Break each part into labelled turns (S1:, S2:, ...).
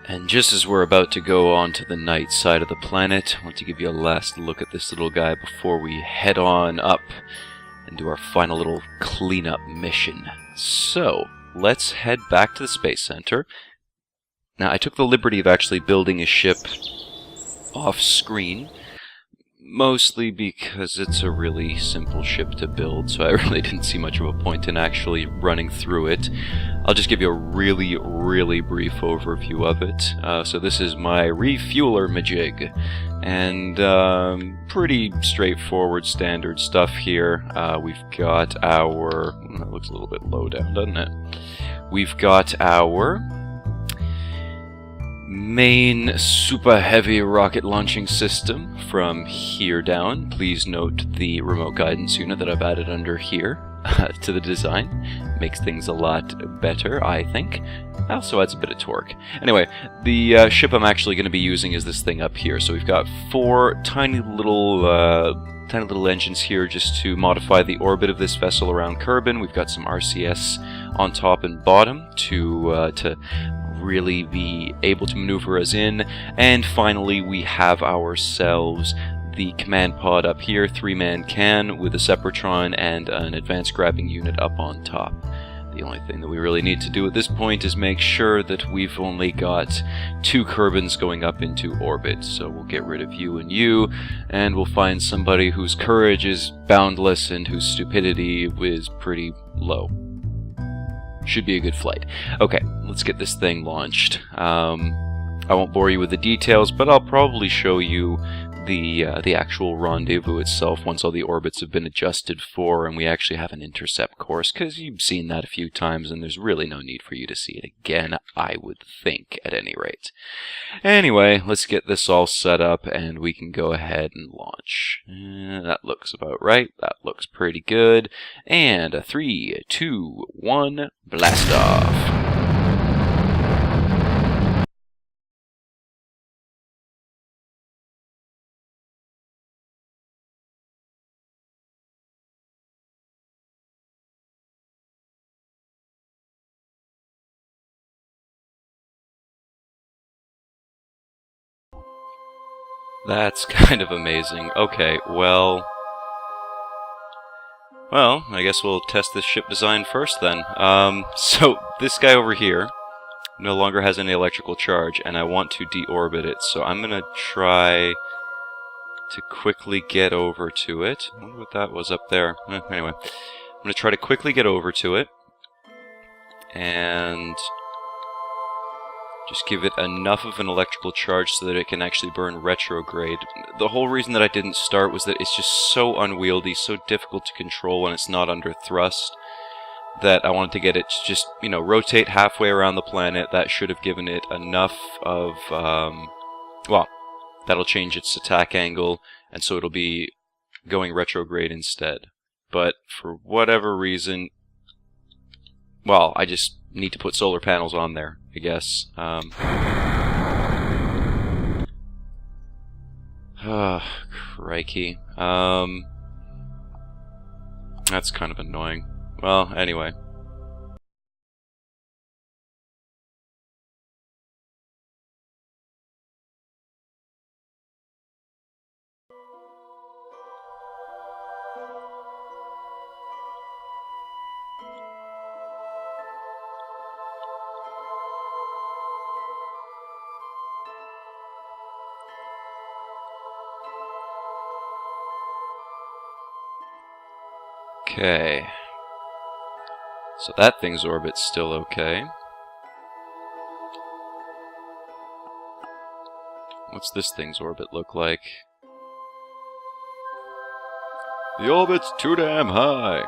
S1: And just as we're about to go on to the night side of the planet, I want to give you a last look at this little guy before we head on up and do our final little cleanup mission. So, let's head back to the Space Center. Now, I took the liberty of actually building a ship off-screen, mostly because it's a really simple ship to build, so I really didn't see much of a point in actually running through it. I'll just give you a really, really brief overview of it. So this is my refueler majig, and pretty straightforward standard stuff here. We've got our... that looks a little bit low down, doesn't it? We've got our main super heavy rocket launching system from here down. Please note the remote guidance unit that I've added under here to the design. Makes things a lot better, I think. Also adds a bit of torque. Anyway, the ship I'm actually going to be using is this thing up here. So we've got four tiny little engines here just to modify the orbit of this vessel around Kerbin. We've got some RCS on top and bottom to really be able to maneuver us in. And finally, we have ourselves the command pod up here, 3-man can with a Separatron and an advanced grabbing unit up on top. The only thing that we really need to do at this point is make sure that we've only got 2 Kerbins going up into orbit. So we'll get rid of you, and we'll find somebody whose courage is boundless and whose stupidity is pretty low. Should be a good flight. Okay, let's get this thing launched. I won't bore you with the details, but I'll probably show you the actual rendezvous itself once all the orbits have been adjusted for and we actually have an intercept course, because you've seen that a few times and there's really no need for you to see it again, I would think, at any rate. Anyway, let's get this all set up and we can go ahead and launch. That looks about right. That looks pretty good. And a 3, 2, 1, blast off. That's kind of amazing. Okay, well, I guess we'll test this ship design first then. So this guy over here no longer has any electrical charge, and I want to deorbit it, so I'm gonna try to quickly get over to it. I wonder what that was up there. Anyway, I'm gonna try to quickly get over to it, and just give it enough of an electrical charge so that it can actually burn retrograde. The whole reason that I didn't start was that it's just so unwieldy, so difficult to control when it's not under thrust, that I wanted to get it to just, you know, rotate halfway around the planet. That should have given it enough of, well, that'll change its attack angle, and so it'll be going retrograde instead. But for whatever reason, well, I just need to put solar panels on there, I guess. Crikey. That's kind of annoying. Well, anyway. Okay. So that thing's orbit's still okay. What's this thing's orbit look like? The orbit's too damn high.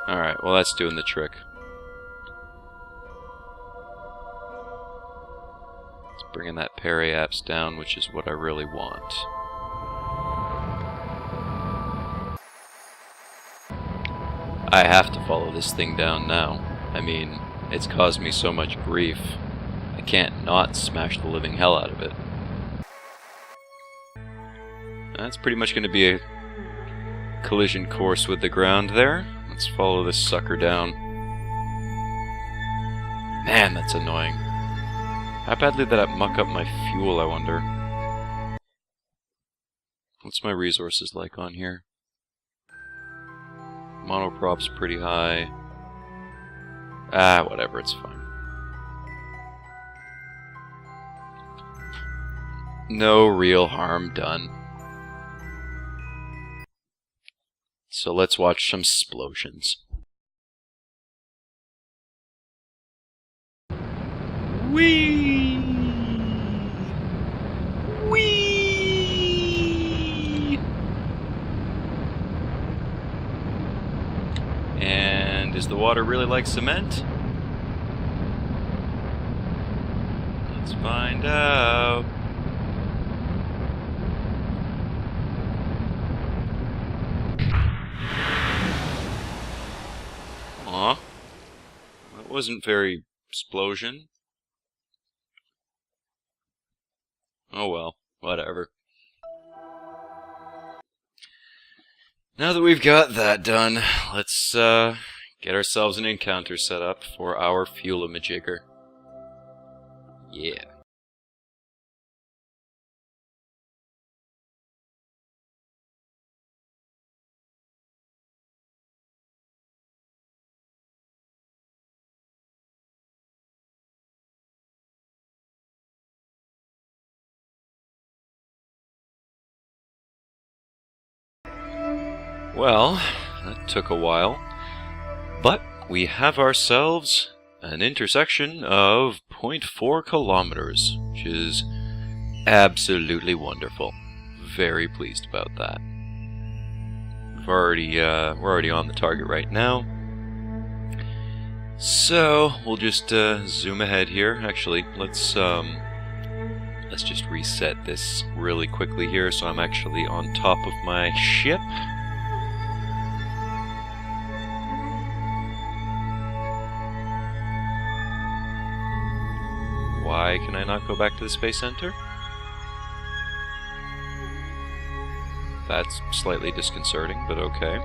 S1: Alright, well that's doing the trick. Bringing that periapse down, which is what I really want. I have to follow this thing down now. I mean, it's caused me so much grief. I can't not smash the living hell out of it. That's pretty much going to be a collision course with the ground there. Let's follow this sucker down. Man, that's annoying. How badly did that muck up my fuel, I wonder? What's my resources like on here? Monoprop's pretty high. Ah, whatever, it's fine. No real harm done. So let's watch some explosions. Whee! Whee! And is the water really like cement? Let's find out. Aw. That wasn't very explosion. Oh well, whatever. Now that we've got that done, let's get ourselves an encounter set up for our fuel-a-majigger. Yeah. Well, that took a while, but we have ourselves an intersection of 0.4 kilometers, which is absolutely wonderful. Very pleased about that. We're already on the target right now, so we'll just zoom ahead here. Actually, let's just reset this really quickly here, so I'm actually on top of my ship. Why can I not go back to the Space Center? That's slightly disconcerting, but okay.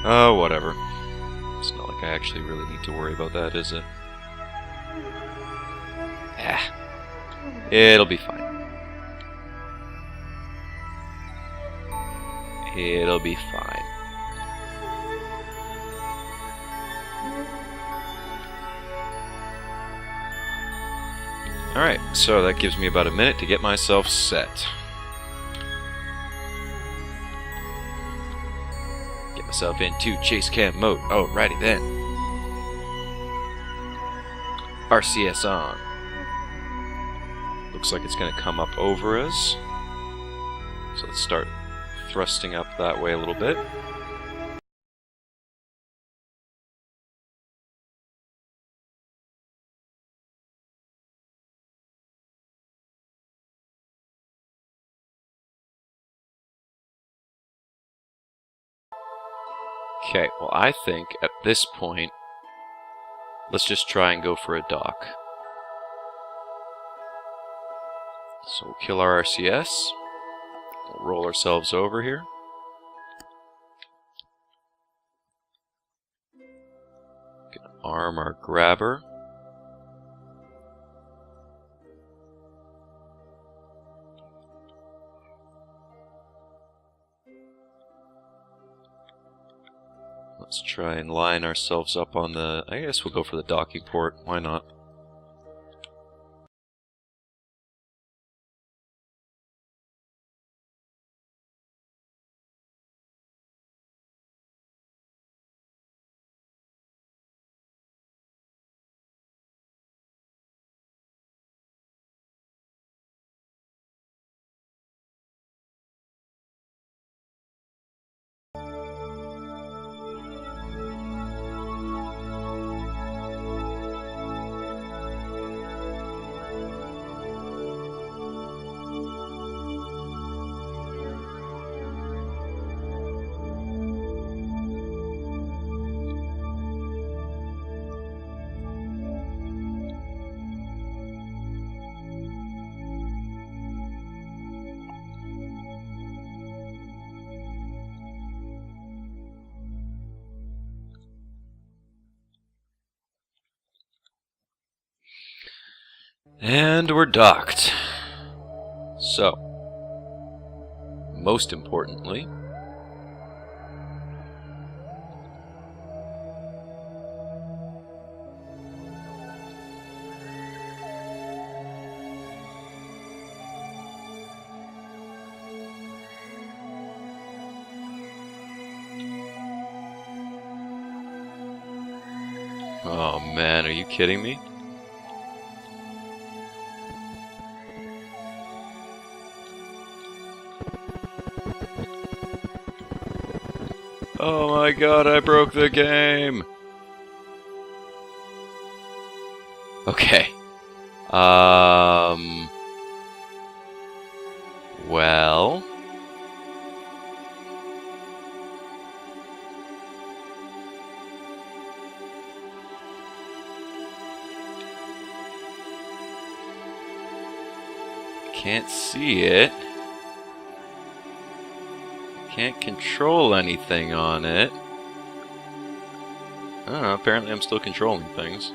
S1: Oh, whatever. It's not like I actually really need to worry about that, is it? Ah. It'll be fine. It'll be fine. Alright, so that gives me about a minute to get myself set. Get myself into chase cam mode. Alrighty then. RCS on. Looks like it's going to come up over us. So let's start thrusting up that way a little bit. Okay, well I think at this point, let's just try and go for a dock. So we'll kill our RCS, we'll roll ourselves over here. Gonna arm our grabber. Let's try and line ourselves up on the... I guess we'll go for the docking port. Why not? And we're docked. So, most importantly, oh man, are you kidding me? Oh my god, I broke the game! Okay. Well... Can't see it. Can't control anything on it. I don't know, apparently I'm still controlling things.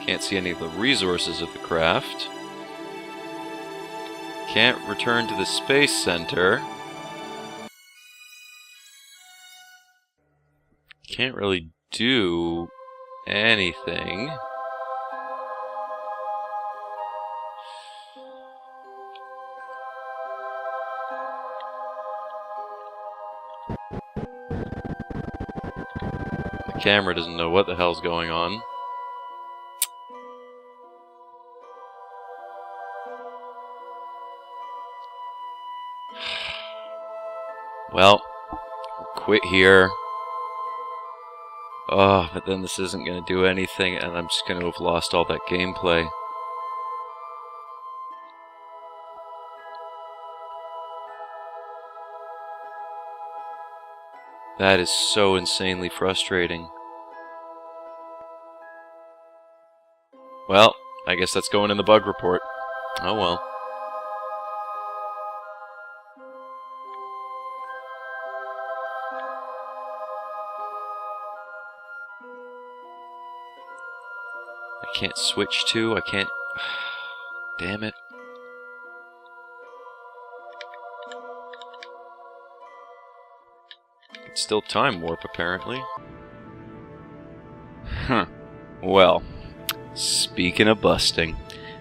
S1: Can't see any of the resources of the craft. Can't return to the space center. Can't really do anything. The camera doesn't know what the hell's going on. Well, we'll quit here. Oh, but then this isn't going to do anything, and I'm just going to have lost all that gameplay. That is so insanely frustrating. Well, I guess that's going in the bug report. Oh well. I can't switch to, I can't... Damn it. It's still time warp, apparently. Huh. Well, speaking of busting,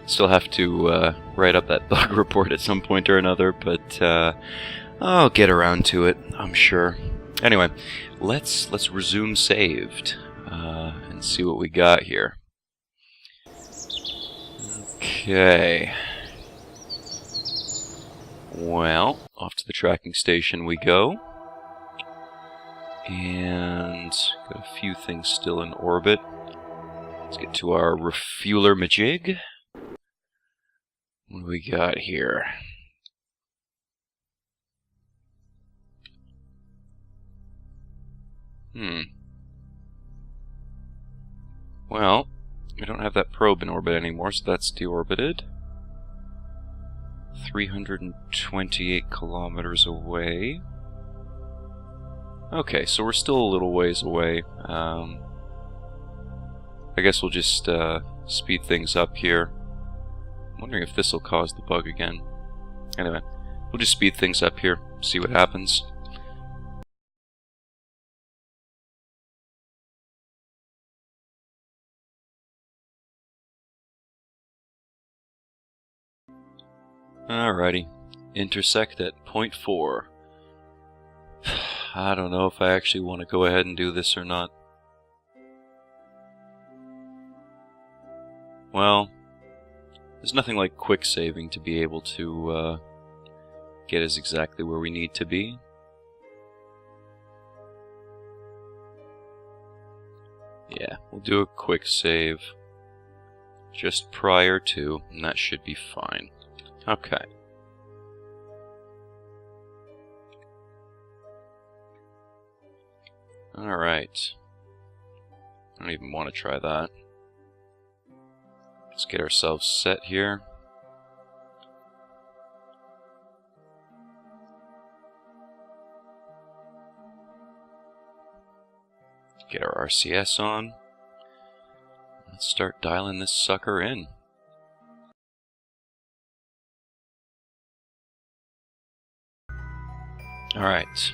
S1: still have to write up that bug report at some point or another, but I'll get around to it, I'm sure. Anyway, let's resume saved and see what we got here. Okay. Well, off to the tracking station we go. And got a few things still in orbit. Let's get to our refueler majig. What do we got here? Well, we don't have that probe in orbit anymore, so that's deorbited. 328 kilometers away. Okay, so we're still a little ways away. I guess we'll just speed things up here. I'm wondering if this will cause the bug again. Anyway, we'll just speed things up here, see what happens. Alrighty, intersect at 0.4. I don't know if I actually want to go ahead and do this or not. Well, there's nothing like quick saving to be able to get us exactly where we need to be. Yeah, we'll do a quick save just prior to, and that should be fine. Okay. Alright. I don't even want to try that. Let's get ourselves set here. Get our RCS on. Let's start dialing this sucker in. Alright.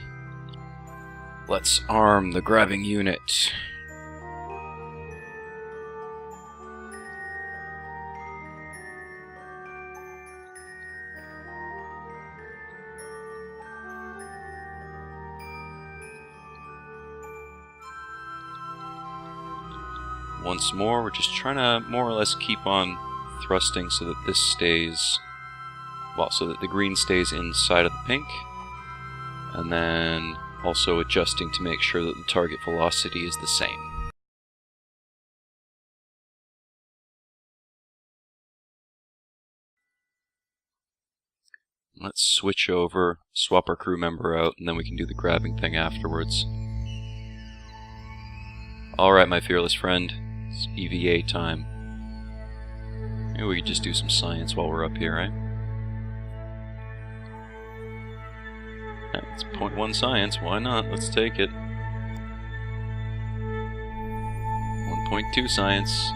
S1: Let's arm the grabbing unit. Once more, we're just trying to more or less keep on thrusting so that this stays, well, so that the green stays inside of the pink, and then also adjusting to make sure that the target velocity is the same. Let's switch over, swap our crew member out, and then we can do the grabbing thing afterwards. Alright, my fearless friend. It's EVA time. Maybe we could just do some science while we're up here, right? It's 0.1 science, why not? Let's take it. 1.2 science.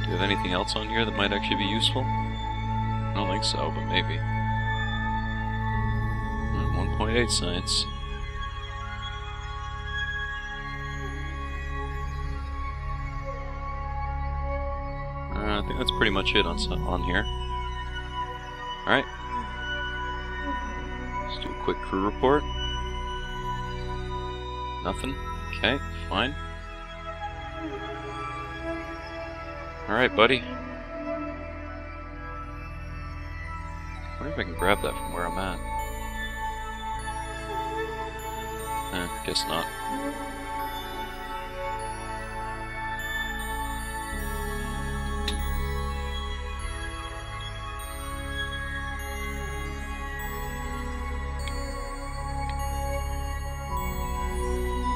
S1: Do you have anything else on here that might actually be useful? I don't think so, but maybe. 1.8 science. I think that's pretty much it on here. Alright. Let's do a quick crew report. Nothing. Okay, fine. Alright, buddy. I wonder if I can grab that from where I'm at. Guess not.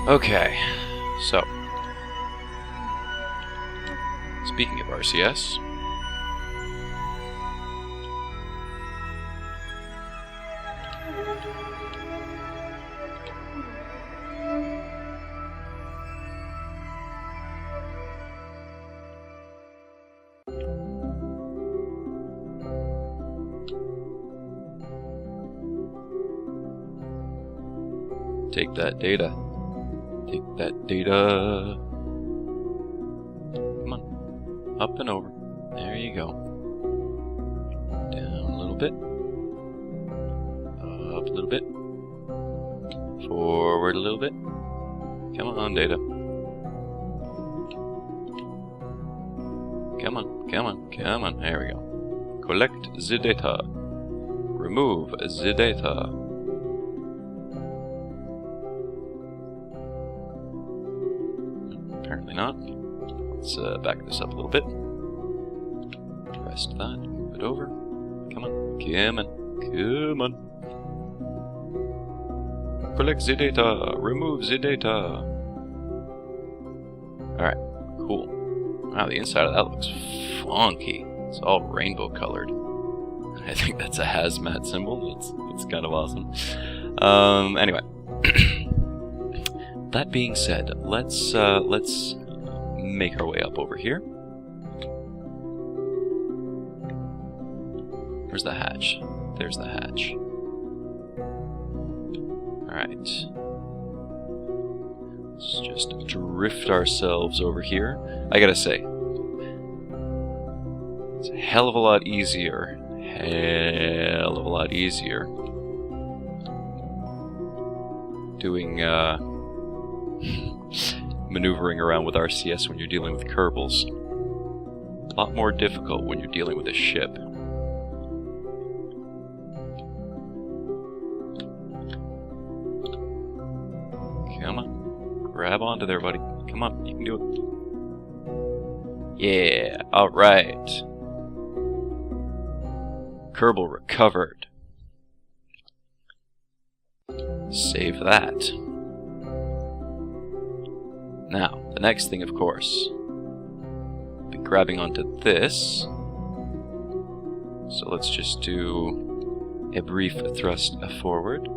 S1: Okay, so, speaking of RCS, take that data. Take that data. Come on. Up and over. There you go. Down a little bit. Up a little bit. Forward a little bit. Come on, data. Come on, come on, come on. There we go. Collect the data. Remove the data. Apparently not. Let's back this up a little bit. Rest that. Move it over. Come on. Come on. Come on. Collect the data. Remove the data. Alright. Cool. Wow, the inside of that looks funky. It's all rainbow colored. I think that's a hazmat symbol. It's kind of awesome. Anyway. That being said, let's make our way up over here. Where's the hatch? There's the hatch. Alright. Let's just drift ourselves over here. I gotta say, it's a hell of a lot easier. Hell of a lot easier. Doing, maneuvering around with RCS when you're dealing with Kerbals. A lot more difficult when you're dealing with a ship. Come on. Grab onto there, buddy. Come on, you can do it. Yeah, alright. Kerbal recovered. Save that. Now, the next thing, of course, be grabbing onto this. So let's just do a brief thrust forward.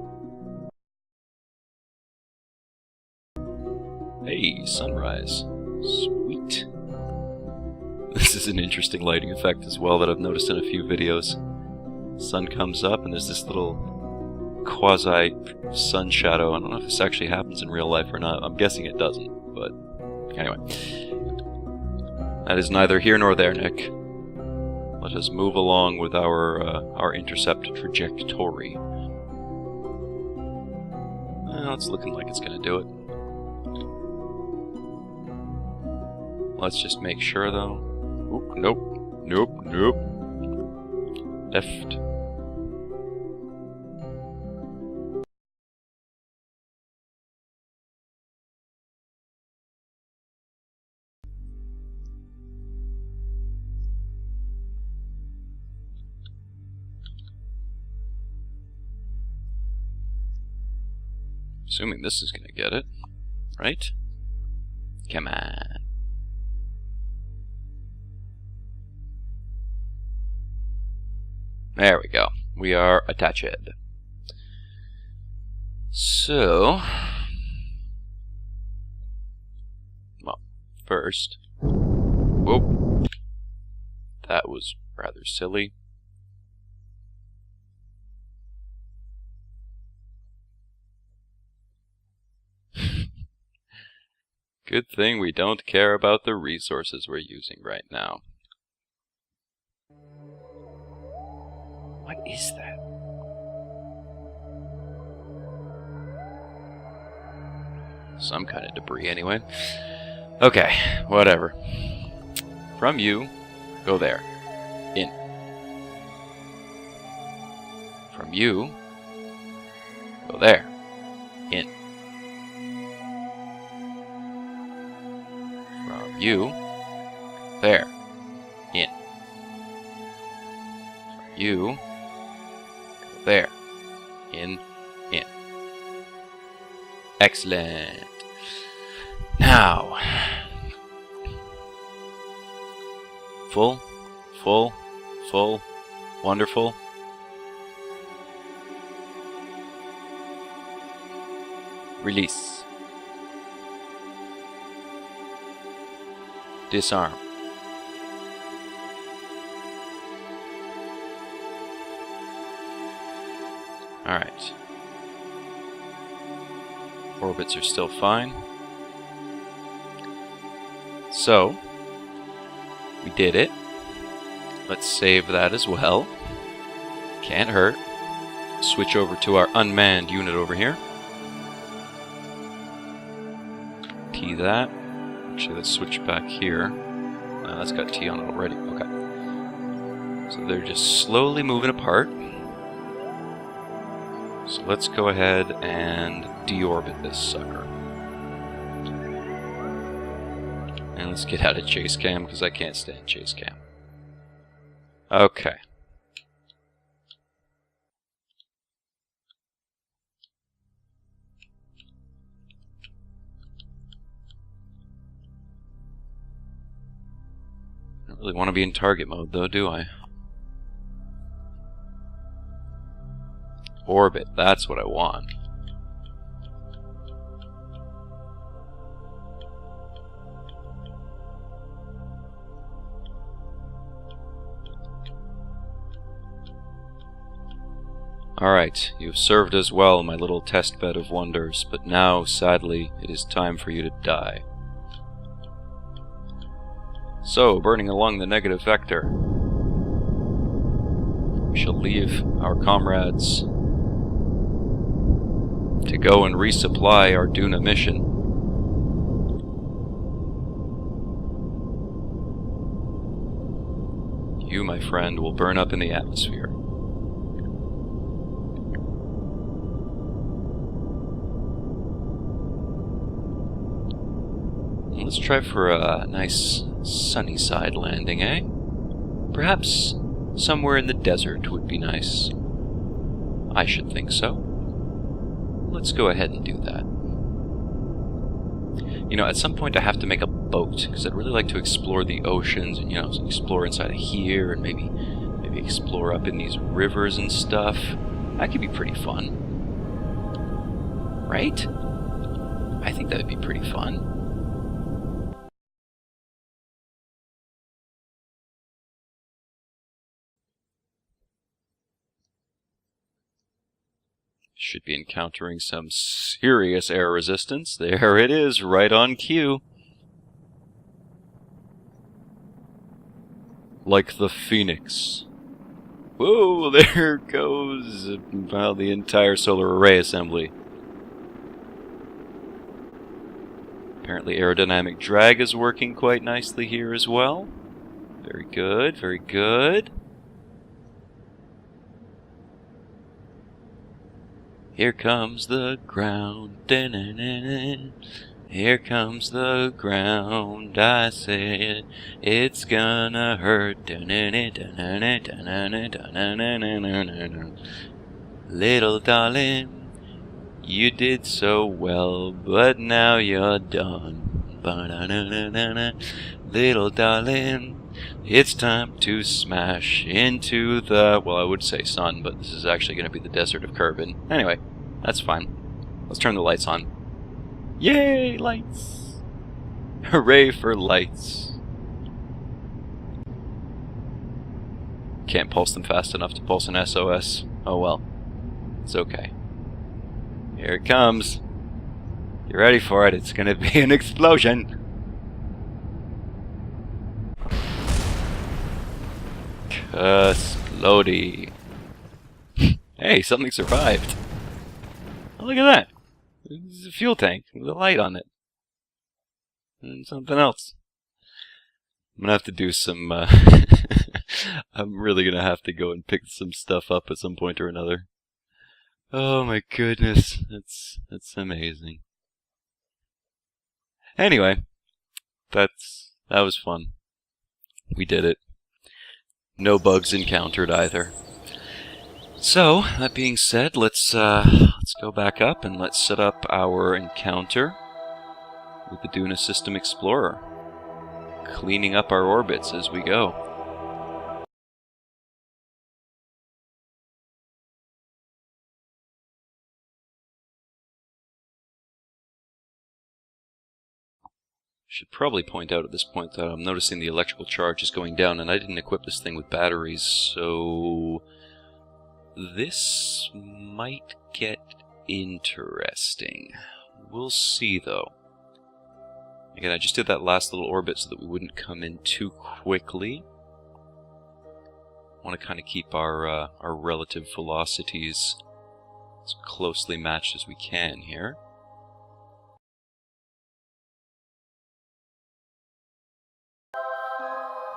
S1: Hey, sunrise. Sweet. This is an interesting lighting effect as well that I've noticed in a few videos. Sun comes up and there's this little quasi-sun shadow. I don't know if this actually happens in real life or not. I'm guessing it doesn't, but anyway. That is neither here nor there, Nick. Let us move along with our intercept trajectory. Well, it's looking like it's going to do it. Let's just make sure, though. Oop, nope. Nope, nope. Left. Assuming this is going to get it, right? Come on. There we go. We are attached. So, well, first, whoa, that was rather silly. Good thing we don't care about the resources we're using right now. What is that? Some kind of debris, anyway. Okay, whatever. From you, go there. In. From you, go there. In. From you, there. In. From you, go there. In. In. Excellent. Now, full, full, full, wonderful. Release. Disarm. Alright. Orbits are still fine. So, we did it. Let's save that as well. Can't hurt. Switch over to our unmanned unit over here. T that. Actually, let's switch back here. That's got T on it already. Okay. So they're just slowly moving apart. So let's go ahead and deorbit this sucker. And let's get out of chase cam because I can't stand chase cam. Okay. I don't really want to be in target mode though, do I? Orbit, that's what I want. Alright, you've served us well, my little test bed of wonders, but now, sadly, it is time for you to die. So, burning along the negative vector, we shall leave our comrades to go and resupply our Duna mission. You, my friend, will burn up in the atmosphere. Let's try for a nice sunny side landing, eh? Perhaps somewhere in the desert would be nice. I should think so. Let's go ahead and do that. You know, at some point I have to make a boat, because I'd really like to explore the oceans, and, you know, explore inside of here, and maybe explore up in these rivers and stuff. That could be pretty fun. Right? I think that would be pretty fun. Should be encountering some serious air resistance. There it is, right on cue. Like the Phoenix. Whoa, there goes, well, the entire solar array assembly. Apparently aerodynamic drag is working quite nicely here as well. Very good, very good. Here comes the ground. Da-na-na-na. Here comes the ground. I said it's gonna hurt. Da-na-na, da-na-na, da-na-na, da-na-na-na-na-na. Little darling, you did so well, but now you're done. Ba-da-na-na-na-na. Little darling, it's time to smash into the, well, I would say sun, but this is actually going to be the desert of Kerbin. Anyway, that's fine. Let's turn the lights on. Yay, lights! Hooray for lights. Can't pulse them fast enough to pulse an SOS. Oh well. It's okay. Here it comes. You ready for it? It's going to be an explosion. Explodey. Hey, something survived. Oh, look at that. It's a fuel tank with a light on it. And something else. I'm gonna have to do some, I'm really gonna have to go and pick some stuff up at some point or another. Oh my goodness. That's amazing. Anyway, that was fun. We did it. No bugs encountered either. So, that being said, let's go back up and let's set up our encounter with the Duna System Explorer, cleaning up our orbits as we go. Should probably point out at this point that I'm noticing the electrical charge is going down, and I didn't equip this thing with batteries, so this might get interesting. We'll see, though. Again, I just did that last little orbit so that we wouldn't come in too quickly. I want to kind of keep our relative velocities as closely matched as we can here.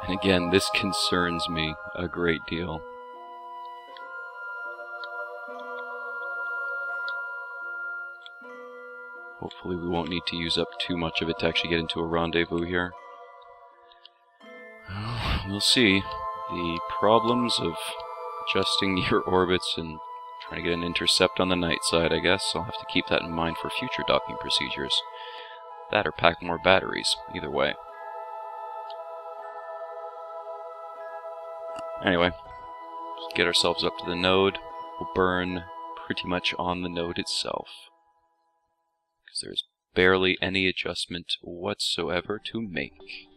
S1: And again, this concerns me a great deal. Hopefully we won't need to use up too much of it to actually get into a rendezvous here. We'll see. The problems of adjusting your orbits and trying to get an intercept on the night side, I guess. I'll have to keep that in mind for future docking procedures. That or pack more batteries, either way. Anyway, just get ourselves up to the node. We'll burn pretty much on the node itself, because there's barely any adjustment whatsoever to make.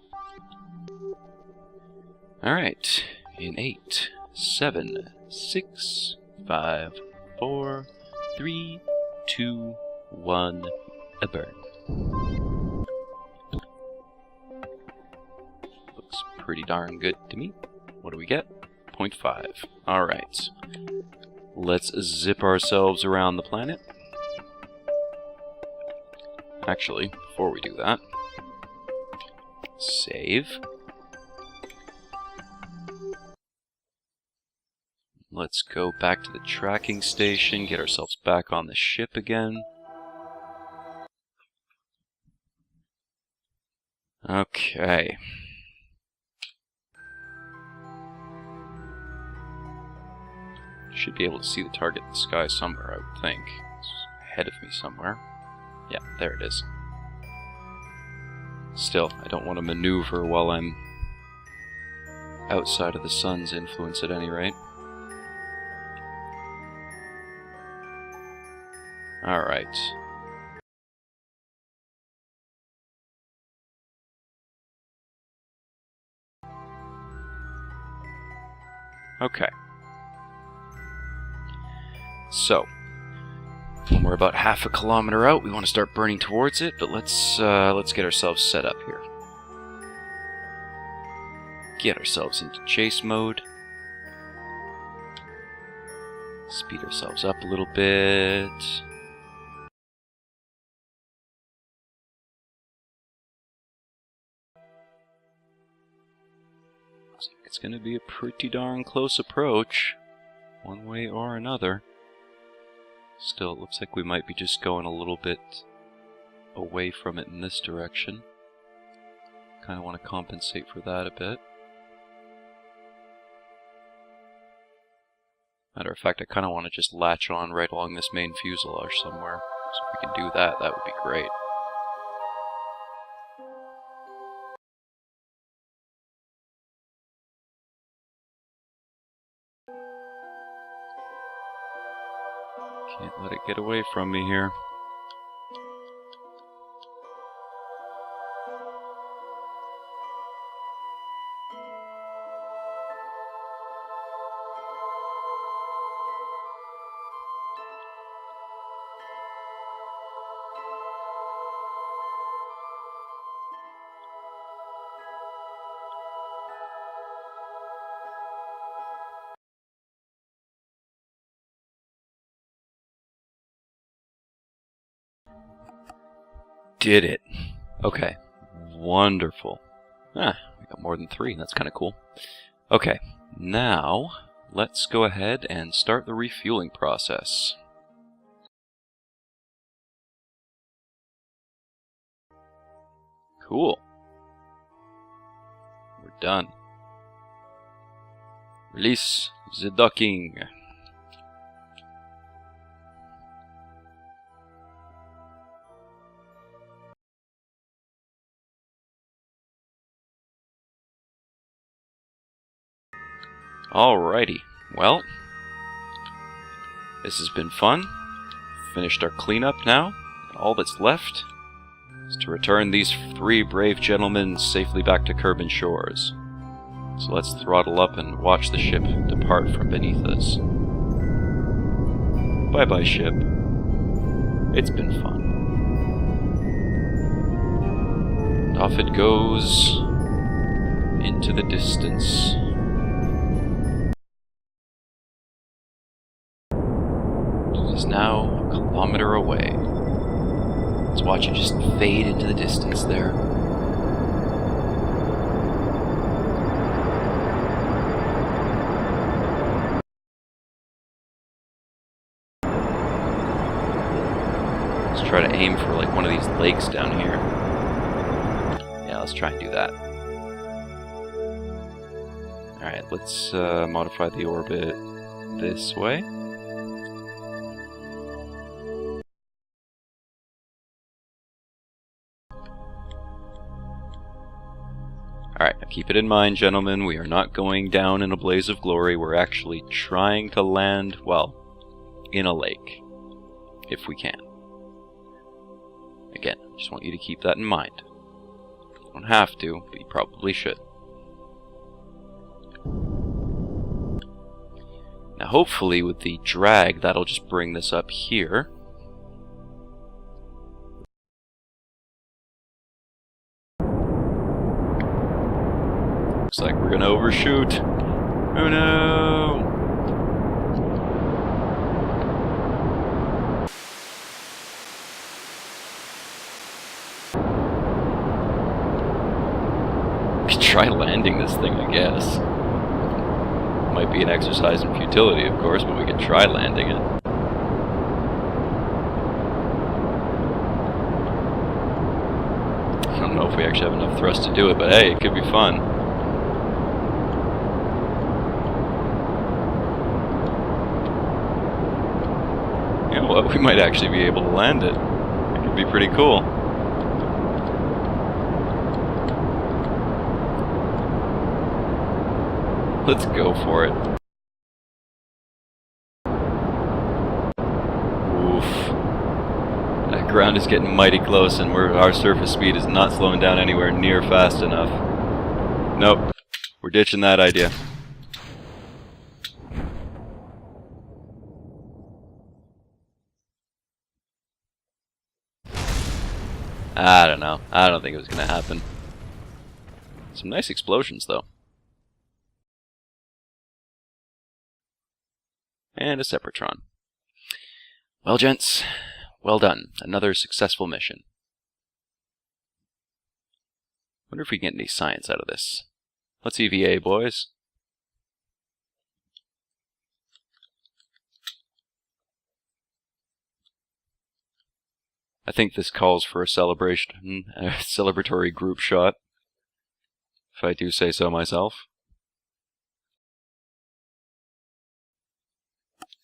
S1: Alright, in 8, 7, 6, 5, 4, 3, 2, 1, a burn. Looks pretty darn good to me. What do we get? 0.5. Alright. Let's zip ourselves around the planet. Actually, before we do that, save. Let's go back to the tracking station, get ourselves back on the ship again. Okay. Should be able to see the target in the sky somewhere, I would think. It's ahead of me somewhere. Yeah, there it is. Still, I don't want to maneuver while I'm outside of the sun's influence at any rate. Alright. Okay. So, When we're about half a kilometer out, we want to start burning towards it, but let's get ourselves set up here. Get ourselves into chase mode. Speed ourselves up a little bit. It's going to be a pretty darn close approach, one way or another. Still, it looks like we might be just going a little bit away from it in this direction. Kind of want to compensate for that a bit. Matter of fact, I kind of want to just latch on right along this main fuselage somewhere. So if we can do that, that would be great. Can't let it get away from me here. Did it. Okay. Wonderful. Ah, we got more than 3. That's kind of cool. Okay. Now, let's go ahead and start the refueling process. Cool. We're done. Release the docking. Alrighty, well, this has been fun. Finished our cleanup now, and all that's left is to return these 3 brave gentlemen safely back to Kerbin shores. So let's throttle up and watch the ship depart from beneath us. Bye-bye, ship. It's been fun. And off it goes into the distance. Is now a kilometer away. Let's watch it just fade into the distance there. Let's try to aim for like one of these lakes down here. Yeah, let's try and do that. Alright, let's modify the orbit this way. Alright, now keep it in mind, gentlemen, we are not going down in a blaze of glory. We're actually trying to land, well, in a lake, if we can. Again, I just want you to keep that in mind. You don't have to, but you probably should. Now hopefully with the drag, that'll just bring this up here. Looks like we're gonna overshoot. Oh no! We could try landing this thing, I guess. Might be an exercise in futility, of course, but we could try landing it. I don't know if we actually have enough thrust to do it, but hey, it could be fun. You know what, we might actually be able to land it. It could be pretty cool. Let's go for it. Oof. That ground is getting mighty close and our surface speed is not slowing down anywhere near fast enough. Nope. We're ditching that idea. I don't know. I don't think it was going to happen. Some nice explosions, though. And a Separatron. Well, gents, well done. Another successful mission. Wonder if we can get any science out of this. Let's EVA, boys. I think this calls for a celebration, a celebratory group shot, if I do say so myself.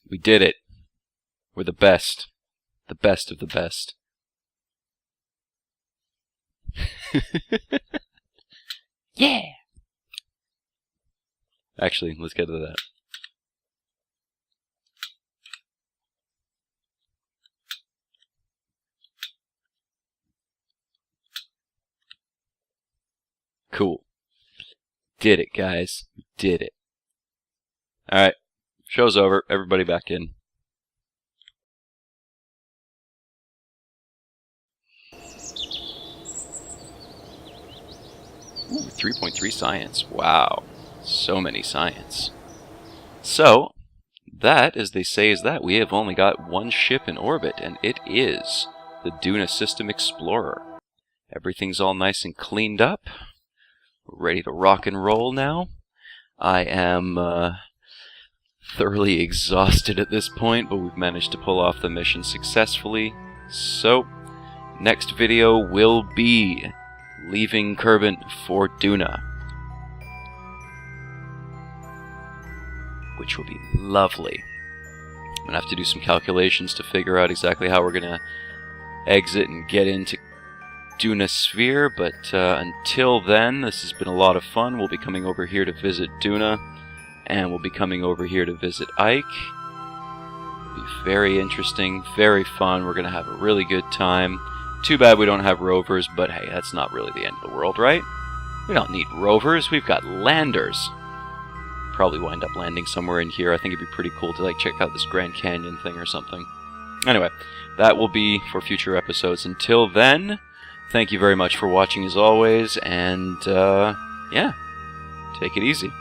S1: We did it. We're the best. The best of the best. Yeah! Actually, let's get to that. Cool. Did it, guys. We did it. Alright. Show's over. Everybody back in. Ooh, 3.3 science. Wow. So many science. So, that, as they say, is that. We have only got one ship in orbit, and it is the Duna System Explorer. Everything's all nice and cleaned up. We're ready to rock and roll now. I am thoroughly exhausted at this point, but we've managed to pull off the mission successfully. So, next video will be leaving Kerbin for Duna, which will be lovely. I'm going to have to do some calculations to figure out exactly how we're going to exit and get into Duna Sphere, but until then, this has been a lot of fun. We'll be coming over here to visit Duna, and we'll be coming over here to visit Ike. It'll be very interesting, very fun. We're going to have a really good time. Too bad we don't have rovers, but hey, that's not really the end of the world, right? We don't need rovers, we've got landers. Probably wind up landing somewhere in here. I think it'd be pretty cool to like check out this Grand Canyon thing or something. Anyway, that will be for future episodes. Until then, thank you very much for watching as always, and yeah, take it easy.